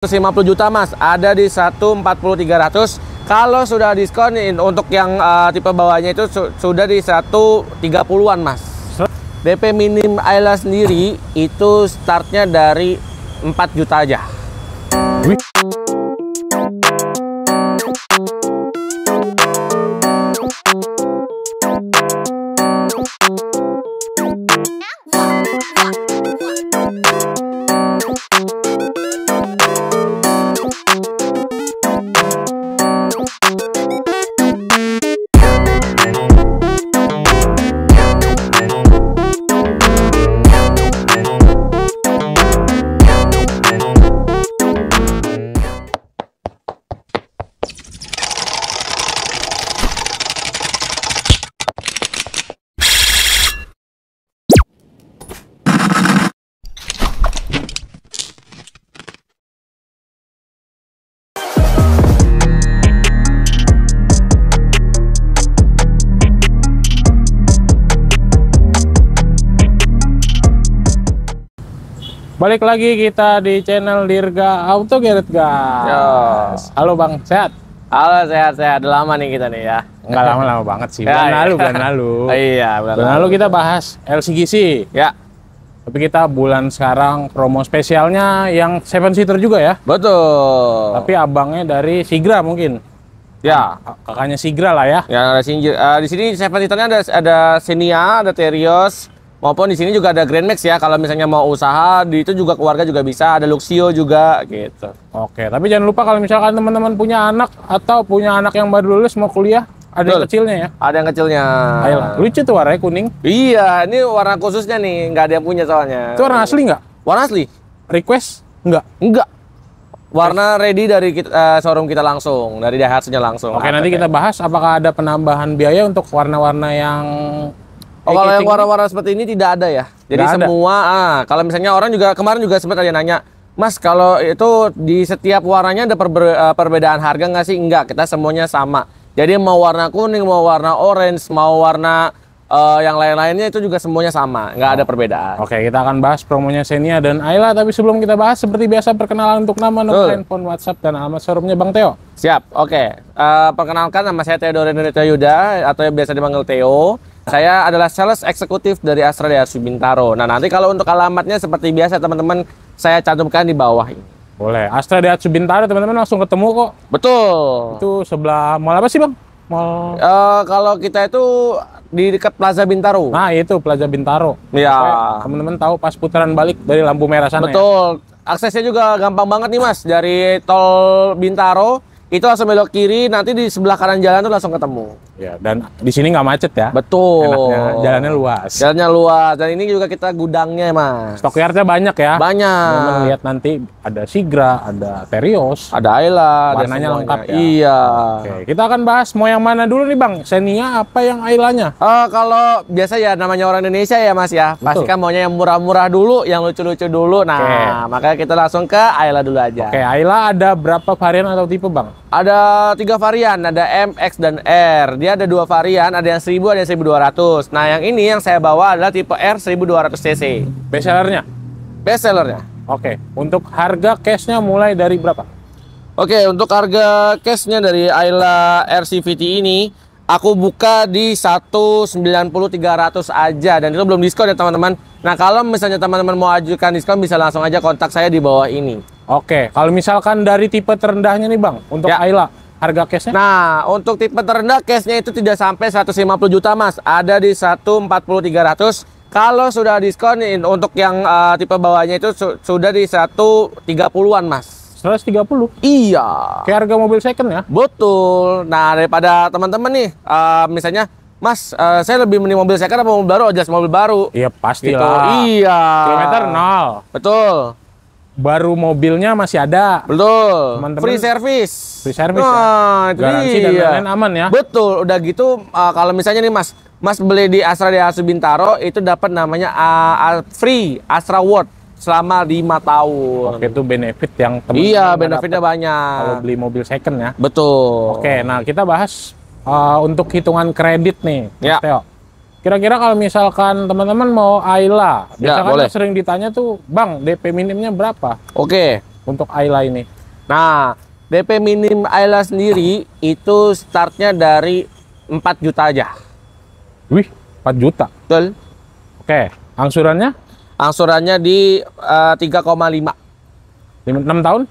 150 juta mas, ada di 140.300. Kalau sudah diskon untuk yang tipe bawahnya itu sudah di 130-an mas. DP minim Ayla sendiri itu startnya dari 4 juta aja. Balik lagi kita di channel Dirga Auto Garage guys. Halo Bang, sehat? Halo, sehat-sehat. Udah lama nih kita nih ya. Enggak lama-lama banget sih. Bulan lalu. Iya, bulan lalu kita bahas LCGC. Ya. Tapi kita bulan sekarang promo spesialnya yang 7-seater juga ya. Betul. Tapi abangnya dari Sigra mungkin. Ya, kakaknya Sigra lah ya. Yang ada Sinjir. Di sini 7-seaternya ada Xenia, ada Terios, maupun di sini juga ada Grand Max ya. Kalau misalnya mau usaha, di itu juga keluarga juga bisa. Ada Luxio juga gitu. Oke, tapi jangan lupa kalau misalkan teman-teman punya anak atau punya anak yang baru lulus mau kuliah, ada yang kecilnya ya. Ada yang kecilnya. Ayolah, lucu tuh warnanya kuning. Iya, ini warna khususnya nih, nggak ada yang punya soalnya. Itu warna asli nggak? Warna asli. Request? Nggak. Enggak. Warna ready dari showroom kita langsung, dari Daihatsu-nya langsung. Oke, nanti kita bahas apakah ada penambahan biaya untuk warna-warna yang kalau yang warna-warna seperti ini tidak ada ya. Jadi semua, kalau misalnya orang juga kemarin juga sempat ada nanya, Mas kalau itu di setiap warnanya ada perbedaan harga nggak sih? Enggak, kita semuanya sama. Jadi mau warna kuning, mau warna orange, mau warna yang lain-lainnya itu juga semuanya sama, nggak ada perbedaan. Oke, kita akan bahas promonya Xenia dan Ayla, tapi sebelum kita bahas, seperti biasa perkenalan untuk nama, nomor handphone, WhatsApp, dan alamat showroomnya Bang Theo. Siap, oke. Perkenalkan, nama saya Theodore Nurita Yuda, atau yang biasa dipanggil Theo. Saya adalah sales eksekutif dari Astra Daihatsu Bintaro. Nah, nanti kalau untuk alamatnya seperti biasa teman-teman saya cantumkan di bawah ini. Boleh. Astra Daihatsu Bintaro teman-teman langsung ketemu kok. Betul. Itu sebelah mall apa sih Bang? Mall. Kalau kita itu di dekat Plaza Bintaro. Nah itu Plaza Bintaro. Iya. Teman-teman tahu pas putaran balik dari lampu merah sana. Betul. Ya? Aksesnya juga gampang banget nih Mas. Dari tol Bintaro itu langsung belok kiri, nanti di sebelah kanan jalan tuh langsung ketemu. Ya, dan di sini nggak macet ya. Betul. Enaknya, jalannya luas. Jalannya luas, dan ini juga kita gudangnya Mas. Stockyardnya banyak ya. Banyak. Teman lihat nanti ada Sigra, ada Terios, ada Ayla, warnanya lengkap ya. Iya. Oke, kita akan bahas mau yang mana dulu nih Bang? Xenia apa yang Aylanya? Kalau biasa ya namanya orang Indonesia ya Mas ya. Pasti kan maunya yang murah-murah dulu, yang lucu-lucu dulu. Nah, makanya kita langsung ke Ayla dulu aja. Oke, Ayla ada berapa varian atau tipe Bang? Ada 3 varian, ada M, X, dan R. Dia ada 2 varian, ada yang 1000, ada yang 1200. Nah, yang ini yang saya bawa adalah tipe R 1200 cc. Bestsellernya? Bestsellernya. Oke, untuk harga cashnya mulai dari berapa? Oke, untuk harga cashnya dari Ayla RCVT ini, aku buka di 190.300 aja, dan itu belum diskon ya teman-teman. Nah, kalau misalnya teman-teman mau ajukan diskon, bisa langsung aja kontak saya di bawah ini. Oke, kalau misalkan dari tipe terendahnya nih Bang, untuk Ayla, harga cashnya? Nah, untuk tipe terendah cashnya itu tidak sampai 150 juta Mas, ada di 140.300. Kalau sudah diskon untuk yang tipe bawahnya itu sudah di 130-an Mas. 130? Iya. Kayak harga mobil second ya? Betul. Nah, daripada teman-teman nih, misalnya, Mas, saya lebih mending mobil second apa mobil baru? Jelas mobil baru. Iya, pastilah. Gitu. Iya. Kilometer 0. Betul. Baru mobilnya masih ada. Betul. Teman-teman, free service. Free service ya. Garansi dan lain-lain aman ya. Betul. Udah gitu, kalau misalnya nih Mas beli di Astra Daihatsu Bintaro, itu dapat namanya free Astra Award selama 5 tahun. Oke, itu benefit yang teman-teman. Iya, benefitnya banyak. Kalau beli mobil second ya. Betul. Oke, nah kita bahas untuk hitungan kredit nih, Mas Ya. Theo. Kira-kira kalau misalkan teman-teman mau Ayla, biasanya sering ditanya tuh, Bang, DP minimnya berapa? Oke, untuk Ayla ini? Nah, DP minim Ayla sendiri itu startnya dari 4 juta aja. Wih, 4 juta. Betul. Oke, angsurannya? Angsurannya di 3,5. 6 tahun?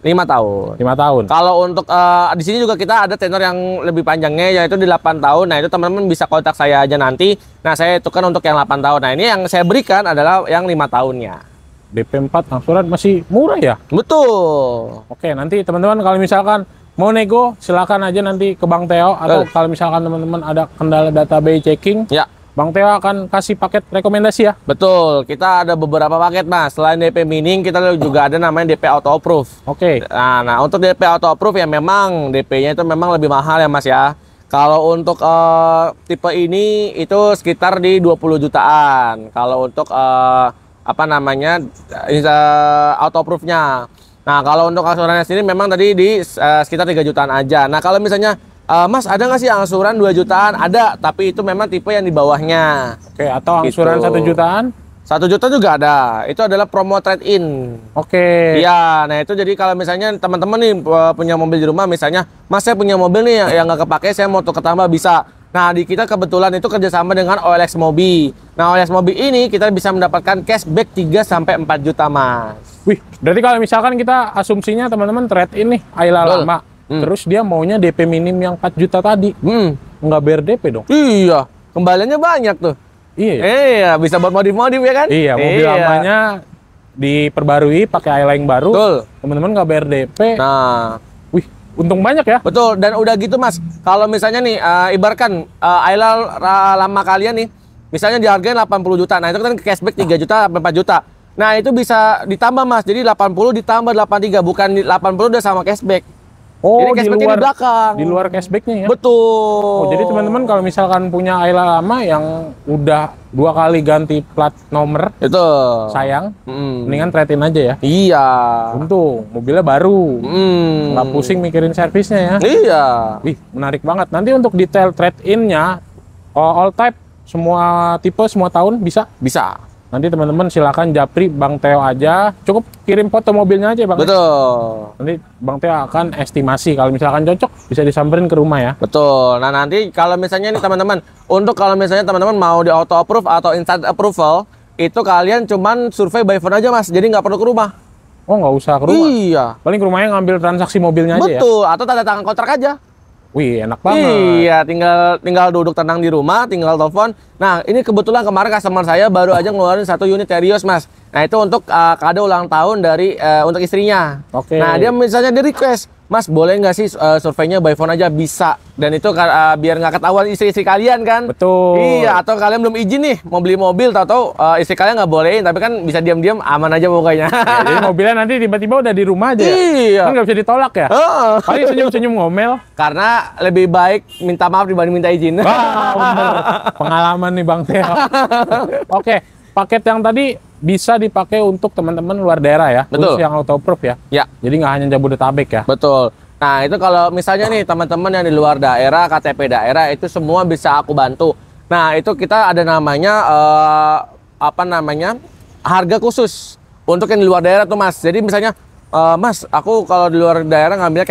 5 tahun. 5 tahun. Kalau untuk di sini juga kita ada tenor yang lebih panjangnya, yaitu di 8 tahun. Nah, itu teman-teman bisa kontak saya aja nanti. Nah, saya itu kan untuk yang 8 tahun. Nah, ini yang saya berikan adalah yang 5 tahunnya. DP 4 angsuran masih murah ya? Betul. Oke, nanti teman-teman kalau misalkan mau nego, silakan aja nanti ke Bang Theo. Atau kalau misalkan teman-teman ada kendala database checking, ya, Bang Theo akan kasih paket rekomendasi ya? Betul, kita ada beberapa paket Mas. Selain DP mining, kita juga ada namanya DP auto approve. Oke. Nah, untuk DP auto approve ya memang DP-nya itu memang lebih mahal ya Mas ya. Kalau untuk tipe ini itu sekitar di 20 jutaan. Kalau untuk apa namanya auto approve-nya. Nah, kalau untuk angsurannya sendiri memang tadi di sekitar 3 jutaan aja. Nah, kalau misalnya Mas, ada nggak sih angsuran 2 jutaan? Ada, tapi itu memang tipe yang di bawahnya. Oke, atau angsuran gitu. 1 jutaan? 1 juta juga ada. Itu adalah promo trade-in. Oke. Iya, nah itu jadi kalau misalnya teman-teman nih punya mobil di rumah, misalnya, Mas saya punya mobil nih yang nggak kepake, saya mau tukar tambah bisa. Nah, di kita kebetulan itu kerjasama dengan OLX Mobi. Nah, OLX Mobi ini kita bisa mendapatkan cashback 3-4 juta, Mas. Wih, berarti kalau misalkan kita asumsinya teman-teman trade-in nih, Ayla lama. Terus dia maunya DP minim yang 4 juta tadi. Nggak bayar DP dong? Iya, kembaliannya banyak tuh. Iya, bisa buat modif-modif ya kan? Iya, mobil lamanya diperbarui pakai Ayla yang baru. Betul. Teman-teman nggak bayar DP. Nah, wih, untung banyak ya? betul. Dan udah gitu Mas, kalau misalnya nih, ibaratkan Ayla lama kalian nih, misalnya dihargain 80 juta. Nah, itu kan cashback 3 juta sampai 4 juta. Nah, itu bisa ditambah Mas. Jadi 80 ditambah 83, bukan 80 udah sama cashback. Oh, jadi cashbacknya di belakang. Di luar cashbacknya ya? Betul. Oh, jadi teman-teman kalau misalkan punya Ayla lama yang udah 2 kali ganti plat nomor, itu sayang, mendingan trade-in aja ya? Iya. Untung, mobilnya baru. Nggak pusing mikirin servisnya ya? Iya. Wih, menarik banget. Nanti untuk detail trade-in-nya, all type, semua tipe, semua tahun bisa? Bisa. Nanti teman-teman silakan japri Bang Theo aja. Cukup kirim foto mobilnya aja Bang. Betul. Nanti Bang Theo akan estimasi. Kalau misalkan cocok, bisa disamperin ke rumah ya. Betul. Nah, nanti kalau misalnya nih teman-teman, untuk kalau misalnya teman-teman mau di auto approve atau instant approval, itu kalian cuman survei by phone aja Mas. Jadi nggak perlu ke rumah. Oh, nggak usah ke rumah? Iya. Paling ke rumahnya ngambil transaksi mobilnya aja ya? Betul. Atau tanda tangan kontrak aja. Wih, enak banget. Iya, tinggal duduk tenang di rumah, tinggal telepon. Nah, ini kebetulan kemarin customer saya baru aja ngeluarin 1 unit Terios, Mas. Nah, itu untuk kado ulang tahun dari untuk istrinya. Oke. Nah, dia misalnya di request, Mas, boleh nggak sih surveinya by phone aja? Bisa. Dan itu biar nggak ketahuan istri-istri kalian kan? Betul. Iya, atau kalian belum izin nih mau beli mobil, tahu-tahu istri kalian nggak bolehin, tapi kan bisa diam-diam aman aja pokoknya. Ya, jadi mobilnya nanti tiba-tiba udah di rumah aja ya? Iya. Kan nggak bisa ditolak ya? Paling senyum-senyum ngomel. Karena lebih baik minta maaf dibanding minta izin. Wah, bener. Pengalaman nih Bang Theo. Oke, paket yang tadi bisa dipakai untuk teman-teman luar daerah ya? Betul. Khusus yang auto approve ya? Ya. Jadi nggak hanya Jabodetabek ya? Betul. Nah, itu kalau misalnya nih teman-teman yang di luar daerah, KTP daerah, itu semua bisa aku bantu. Nah, itu kita ada namanya, harga khusus untuk yang di luar daerah tuh Mas. Jadi misalnya, Mas, aku kalau di luar daerah ngambilnya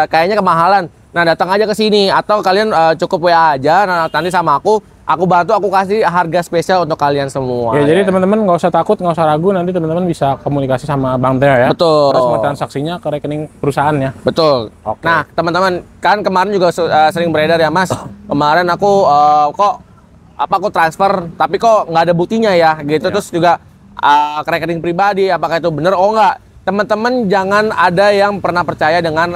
kayaknya kemahalan. Nah, datang aja ke sini. Atau kalian cukup WA aja, nah, nanti sama aku bantu, aku kasih harga spesial untuk kalian semua. Ya, jadi teman-teman nggak usah takut, nggak usah ragu, nanti teman-teman bisa komunikasi sama Bang Theo ya. Betul. Terus semua transaksinya ke rekening perusahaannya. Betul. Oke. Nah, teman-teman, kan kemarin juga sering beredar ya, Mas. Kemarin aku aku transfer, tapi kok nggak ada buktinya ya, gitu. Ya. Terus juga ke rekening pribadi, apakah itu benar? Oh enggak. Teman-teman jangan ada yang pernah percaya dengan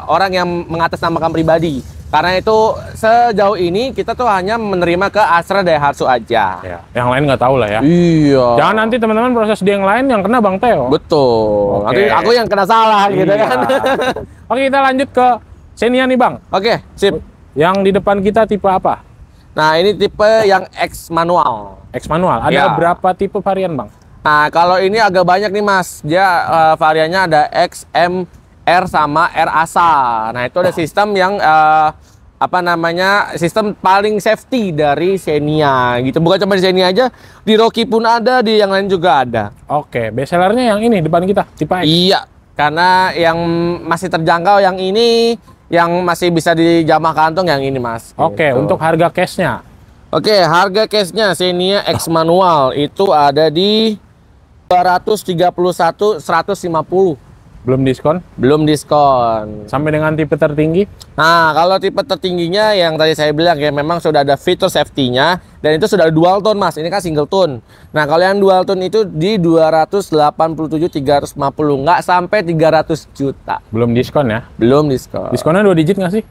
orang yang mengatasnamakan pribadi. Karena itu sejauh ini kita tuh hanya menerima ke Astra Daihatsu aja. Ya, yang lain nggak tahu lah ya. Iya. Jangan nanti teman-teman proses di yang lain yang kena Bang Theo. Betul. Oke. Nanti aku yang kena salah gitu kan. Oke, kita lanjut ke Xenia nih Bang. Oke, sip. Yang di depan kita tipe apa? Nah, ini tipe yang X manual. X manual. Ada Ya. berapa tipe varian Bang? Nah, kalau ini agak banyak nih Mas. Dia variannya ada X, M, R sama R ASA. Nah, itu ada sistem yang sistem paling safety dari Xenia gitu. Bukan cuma di Xenia aja, di Rocky pun ada, di yang lain juga ada. Oke, bestsellernya yang ini depan kita, tipe X. Iya. Karena yang masih terjangkau yang ini, yang masih bisa dijamah kantong yang ini, Mas. Oke, gitu. untuk harga cashnya. Oke, harga cashnya Xenia X manual itu ada di 231.150. Belum diskon? Belum diskon. Sampai dengan tipe tertinggi? Nah, kalau tipe tertingginya yang tadi saya bilang ya, memang sudah ada fitur safety-nya dan itu sudah dual tone, Mas. Ini kan single tone. Nah, kalau yang dual tone itu di 287.350, nggak sampai 300 juta. Belum diskon ya? Belum diskon. Diskonnya 2 digit nggak sih?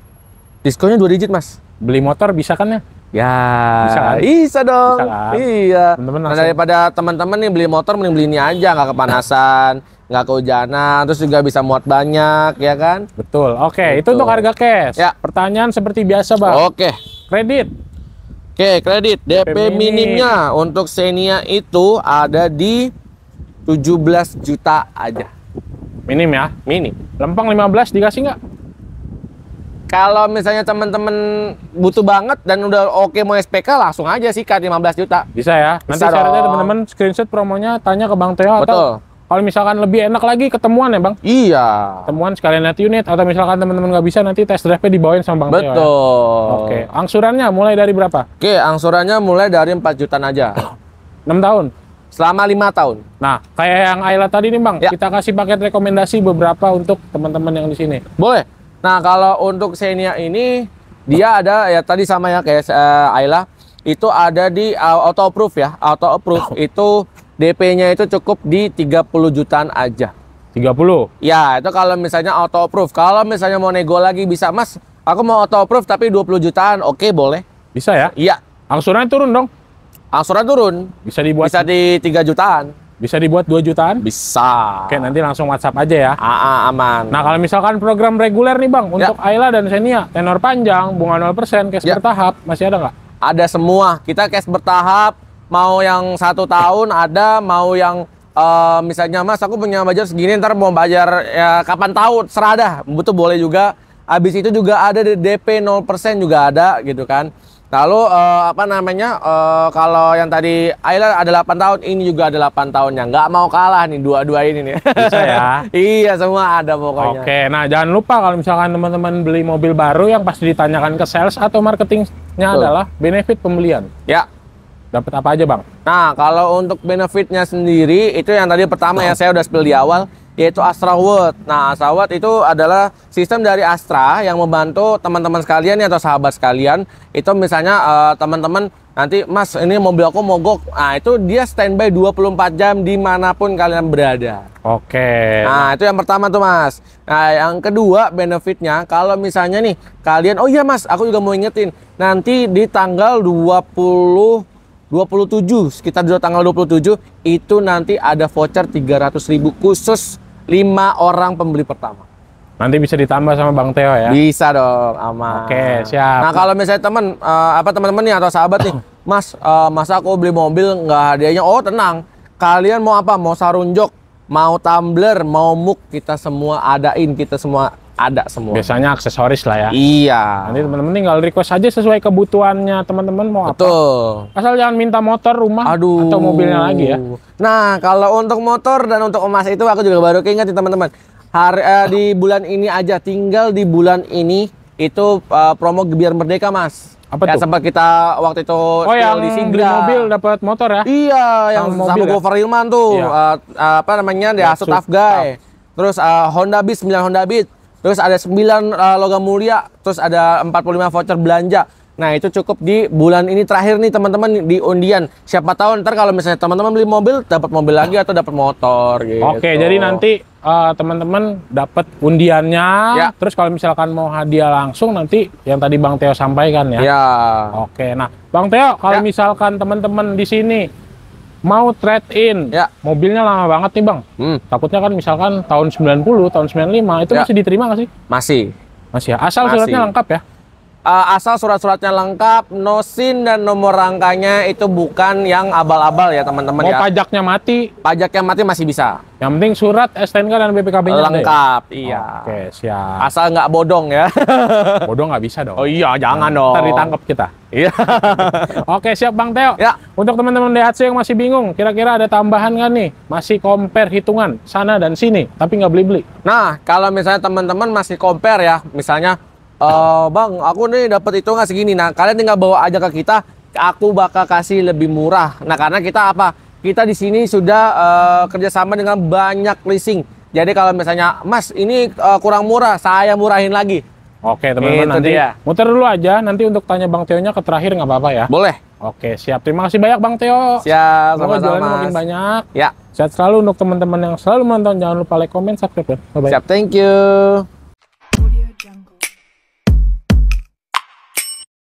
Diskonnya 2 digit, Mas. Beli motor bisa kan ya? Ya, bisa kan? Bisa dong. Bisa kan? Iya. Temen-temen Nah, langsung. daripada teman-teman nih beli motor, mending beli ini aja, nggak kepanasan, nggak kehujanan, terus juga bisa muat banyak, ya kan? Betul. Oke, itu Betul. untuk harga cash. Ya. Pertanyaan seperti biasa, Bang. Oke. Kredit. Oke, kredit DP minimnya untuk Xenia itu ada di 17 juta aja. Minim ya? Minim. Lempeng 15 dikasih nggak? Kalau misalnya teman-teman butuh banget dan udah oke mau SPK, langsung aja sikat 15 juta. Bisa ya? Nanti Bisa syaratnya dong. teman-teman screenshot promonya, tanya ke Bang Teo. Betul. Atau kalau misalkan lebih enak lagi ketemuan ya, Bang? Iya. Ketemuan sekalian lihat unit, atau misalkan teman-teman nggak bisa, nanti test drive-nya dibawain sama Bang Teo. Betul. Ya? Oke, angsurannya mulai dari berapa? Oke, angsurannya mulai dari 4 jutaan aja. 6 tahun? Selama 5 tahun. Nah, kayak yang Ayla tadi nih, Bang, Ya. kita kasih paket rekomendasi beberapa untuk teman-teman yang di sini. Boleh. Nah, kalau untuk Xenia ini, dia ada ya tadi sama ya kayak Ayla, itu ada di auto approve ya. Auto approve itu DP-nya itu cukup di 30 jutaan aja. 30? Ya, itu kalau misalnya auto approve. Kalau misalnya mau nego lagi bisa, Mas, aku mau auto approve tapi 20 jutaan. Oke, boleh. Bisa ya? Iya. Angsurannya turun dong? Angsuran turun. Bisa dibuat Bisa di 3 jutaan. Bisa dibuat 2 jutaan? Bisa. Oke, nanti langsung WhatsApp aja ya. Aman. Nah, kalau misalkan program reguler nih, Bang, untuk Ayla dan Xenia, tenor panjang, bunga 0%, cash Ya. bertahap, masih ada nggak? Ada semua. Kita cash bertahap. Mau yang 1 tahun ada, mau yang misalnya, Mas, aku punya budget segini, ntar mau bayar ya kapan tahu, serah dah. Betul, boleh juga. Habis itu juga ada di DP 0% juga ada gitu kan. Lalu kalau yang tadi Ayla ada 8 tahun, ini juga ada 8 tahunnya. Nggak mau kalah nih dua-dua ini nih. Bisa ya? Iya, semua ada pokoknya. Oke, nah jangan lupa kalau misalkan teman-teman beli mobil baru yang pasti ditanyakan ke sales atau marketingnya adalah benefit pembelian. Ya. Dapat apa aja, Bang? Nah, kalau untuk benefitnya sendiri, itu yang tadi pertama yang saya udah spill di awal, yaitu Astra World. Nah, Astra World itu adalah sistem dari Astra yang membantu teman-teman sekalian atau sahabat sekalian. Itu misalnya teman-teman nanti, Mas, ini mobil aku mogok. Nah, itu dia standby 24 jam dimanapun kalian berada. Oke. Nah, itu yang pertama tuh, Mas. Nah, yang kedua benefitnya, kalau misalnya nih, kalian, oh iya, Mas, aku juga mau ingetin, nanti di tanggal 27, sekitar tanggal 27, itu nanti ada voucher 300.000 khusus 5 orang pembeli pertama. Nanti bisa ditambah sama Bang Teo ya? Bisa dong, aman. Oke, siap. Nah, kalau misalnya teman-teman nih atau sahabat nih, Mas, masa aku beli mobil nggak hadiahnya? Oh, tenang. Kalian mau apa? Mau sarung jok, mau tumbler, mau muk, kita semua adain, kita semua ada semua. Biasanya aksesoris lah ya? Iya. Nanti teman-teman tinggal request aja sesuai kebutuhannya teman-teman mau apa. Betul. Asal jangan minta motor, rumah, Aduh. atau mobilnya lagi ya. Nah, kalau untuk motor dan untuk emas itu aku juga baru keingetin teman-teman. Di bulan ini aja, tinggal di bulan ini itu promo Gebiar Merdeka, Mas. Apa yang tuh? sempat kita waktu itu yang di beli Sigra. mobil dapat motor ya? Iya, yang Sama sama mobil ya? Gofar Hilman tuh. Iya. Di Asut Tough Guy. Terus Honda Beat, 9 Honda Beat. Terus ada 9 logam mulia, terus ada 45 voucher belanja. Nah, itu cukup di bulan ini terakhir nih teman-teman di undian. Siapa tahu ntar kalau misalnya teman-teman beli mobil, dapat mobil lagi atau dapat motor gitu. Oke, jadi nanti teman-teman dapat undiannya. Ya. Terus kalau misalkan mau hadiah langsung nanti yang tadi Bang Teo sampaikan ya. Ya. Oke, nah Bang Teo kalau Ya. misalkan teman-teman di sini mau trade in, Ya. mobilnya lama banget nih Bang. Takutnya kan misalkan tahun 90, tahun 95 itu Ya. masih diterima nggak sih? Masih. Masih ya. Asal Masih. suratnya lengkap ya. asal surat-suratnya lengkap, nosin dan nomor rangkanya itu bukan yang abal-abal ya teman-teman ya. Mau pajaknya mati? Pajaknya mati masih bisa. Yang penting surat, STNK dan BPKB-nya lengkap, iya. Oke, siap. Asal nggak bodong ya. Bodong nggak bisa dong. Oh iya, jangan dong. Ntar ditangkap kita. Iya. Oke, siap Bang Teo. Ya. Untuk teman-teman Daihatsu yang masih bingung, kira-kira ada tambahan nggak nih? Masih compare hitungan sana dan sini, tapi nggak beli-beli. Nah, kalau misalnya teman-teman masih compare ya, misalnya, Bang, aku nih dapat hitungan segini. Nah, kalian tinggal bawa aja ke kita, aku bakal kasih lebih murah. Nah, karena kita apa? Kita di sini sudah kerjasama dengan banyak leasing. Jadi kalau misalnya, Mas, ini kurang murah, saya murahin lagi. Oke, teman-teman, nanti muter dulu aja. Nanti untuk tanya Bang Teo-nya ke terakhir nggak apa-apa ya? Boleh. Oke, siap. Terima kasih banyak Bang Teo. Siap, semoga sama-sama, jualannya makin banyak. Ya. Sehat selalu untuk teman-teman yang selalu menonton. Jangan lupa like, comment, subscribe. Bye-bye. Siap, thank you.